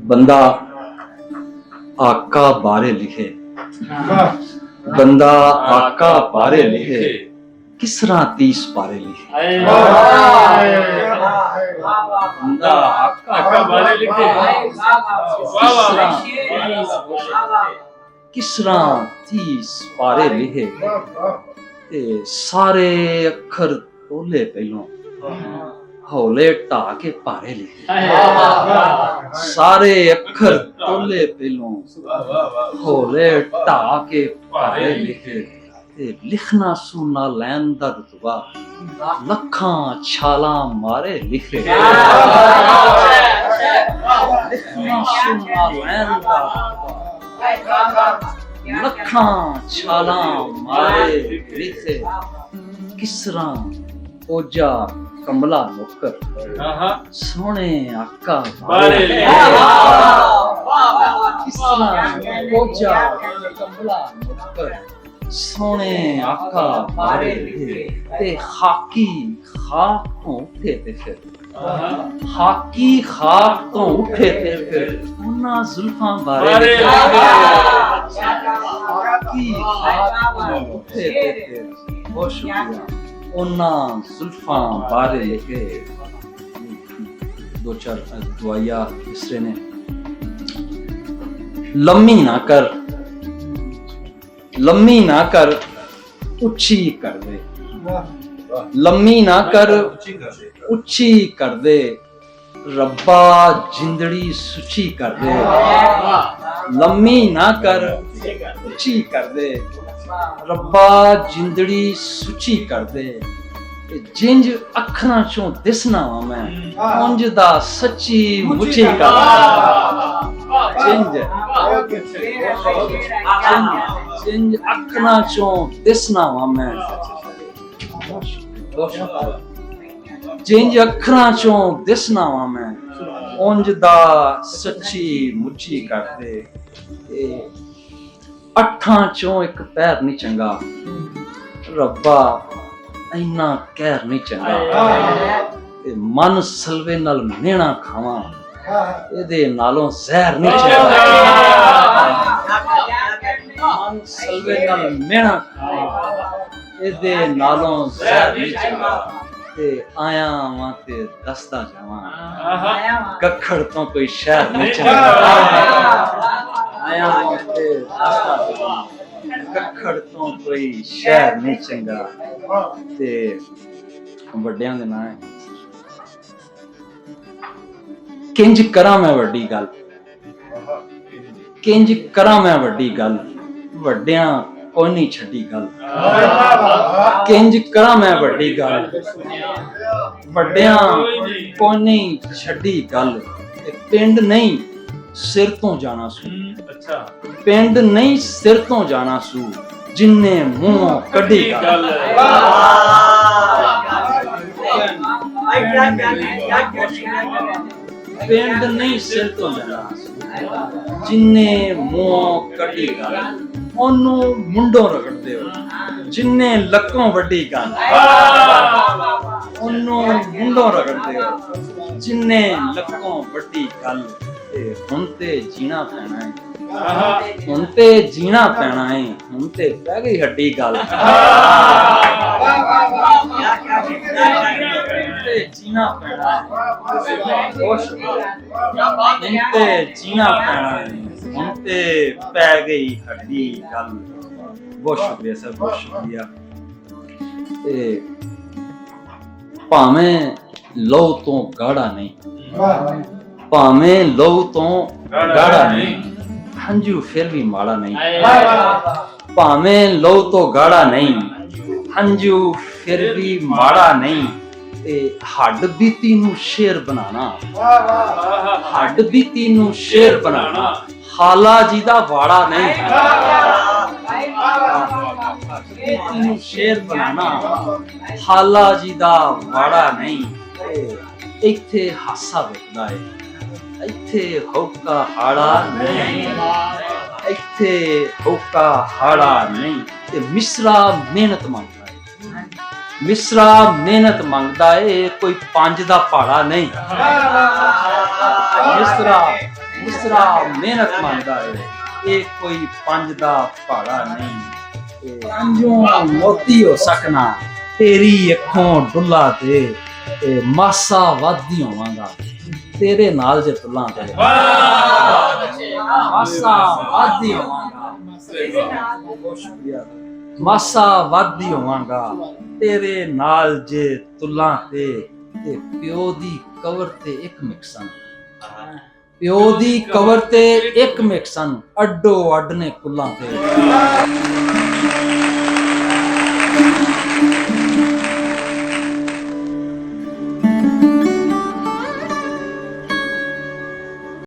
बंदा आका बारे लिखे, बंदा आका बारे लिखे, किस तरह 30 पारे लिखे। बंदा आका बारे लिखे, किस तरह 30 पारे लिखे। सारे अखर तोले पहलों हौले ढा के भारे लिखे। सारे अखर तोले पहलों हौले ढा के भारे लिखे। लिखना सुनना लैन दा रुतबा लखां छालां मारे लिखे। लिखना सुनना लैन दा लखां छालां मारे लिखे। किस तरह ओजा कमला नौकर सोने आका बारे लिखे। किस तरह ओजा कमला नौकर सोने आका बारे लिखे। ते हाकी खाक तो उठे ते फिर हाकी खाक तो उठे ते फिर उन्ना जुल्फां बारे लिखे। हाकी खाक तो उठे ते फिर बहुत शुक्रिया उन्ना जुल्फां बारे लिखे। दो चार दुआया इसरे ने लम्मी ना कर, लम्मी ना कर उच्ची कर दे। लम्मी ना कर उच्ची कर दे, रब्बा जिंदड़ी सुची कर दे। लम्मी ना कर उच्ची कर दे, रब्बा जिंदड़ी सुची कर दे। जिंज अखरां चों दिसना वा मैं उंज दा सच्ची मुची कर दे। जिंज जिंज अखरां चों दिसना वा मैं जिंज अखरां चों दिसना वा मैं उंज दा सच्ची मुची कर दे। अठां चों एक पैर नहीं चंगा, रब्बा इन्ना कहर नहीं चंगा। मन सलवे नाल मेहना खावां एदे नालों जहर नहीं चंगा। मन सलवे नाल मेहना खावां एदे नालों जहर नहीं चंगा। ते आया वां ते दसदा जावां कखड़ तो कोई शहर नहीं चंगा। आया वां ते दसदा जावां कखड़ तो कोई शहर नहीं चंगा। ते वड्डियां दे नां है किंज करा मैं वड्डी गल, किंज करा मैं वड्डी गल, वड्डियां कोई नहीं छड्डी गल। किंज करा मैं वड्डी गल, वड्डियां कोई नहीं छड्डी गल। पिंड नहीं सिर तो जाना सू, पिंड नहीं सिर तो जाना सू, जिन्ने मुंह कड्डी गल। पिंड नहीं सिर तो जाना सू, जिन्ने मुंह कड्डी गल। ओनू मुंडों रगड़दे हो जिन्ने लक्कों वड्डी गल। ओनू मुंडों रगड़दे हो जिन्ने लक्कों वड्डी गल। हुण ते जीना पैना है, हुण ते जीना पैना है, हुण ते पै गई हड्डी गल। ते जीना पैना है, हुण ते जीना पैना है, हुण ते पै गई हड्डी गल। बहुत शुक्रिया सर, बहुत शुक्रिया। भावें लौ तो गाढ़ा नहीं, भावें लौ तो गाढ़ा नहीं, हंजू फिर भी माड़ा नहीं। भावें लौ तो गाढ़ा नहीं, हंजू फिर भी माड़ा नहीं। हड्ड बीती नू शेर बनाना, हड्ड बीती नू शेर बनाना, खाला जी दा वाड़ा नहीं। बीती नू शेर बनाना, खाला जी दा वाड़ा नहीं। इत्थे हासा विकदा है, इत्थे होका हाड़ा नहीं, इत्थे होका हाड़ा नहीं। ते मिसरा मेहनत मंगदा है, ਮਿਸਰਾ ਮਿਹਨਤ ਮੰਗਦਾ ਏ, ਕੋਈ ਪੰਜ ਦਾ ਪਹਾੜਾ ਨਹੀਂ। ਮਿਸਰਾ ਮਿਹਨਤ ਮੰਗਦਾ ਏ, ਇਹ ਕੋਈ ਪੰਜ ਦਾ ਪਹਾੜਾ ਨਹੀਂ। ਪੰਜੋਂ ਮੋਤੀ ਹੋ ਸਕਣਾ, ਤੇਰੀ ਅੱਖੋਂ ਡੁੱਲਾ ਤੇ ਮਾਸਾ ਵਾਦੀ ਹੋਵਾਂਗਾ ਤੇਰੇ ਨਾਲ ਜੇ ਤੁਲਾਂ ਤੇ। ਮਾਸਾ ਵਾਦੀ ਹੋਵਾਂਗਾ, ਮਾਸਾ ਵਾਦੀ ਹੋਵਾਂਗਾ ਤੇਰੇ ਨਾਲ ਜੇ ਤੁਲਾਂ ਤੇ ਪਿਓ ਦੀ ਕਬਰ ਤੇ ਇੱਕ ਮਿਕਸਨ, ਪਿਓ ਦੀ ਕਬਰ ਤੇ ਇੱਕ ਮਿਕਸਨ, ਅੱਡੋ ਅੱਡ ਨੇ ਕੁੱਲਾਂ ਤੇ।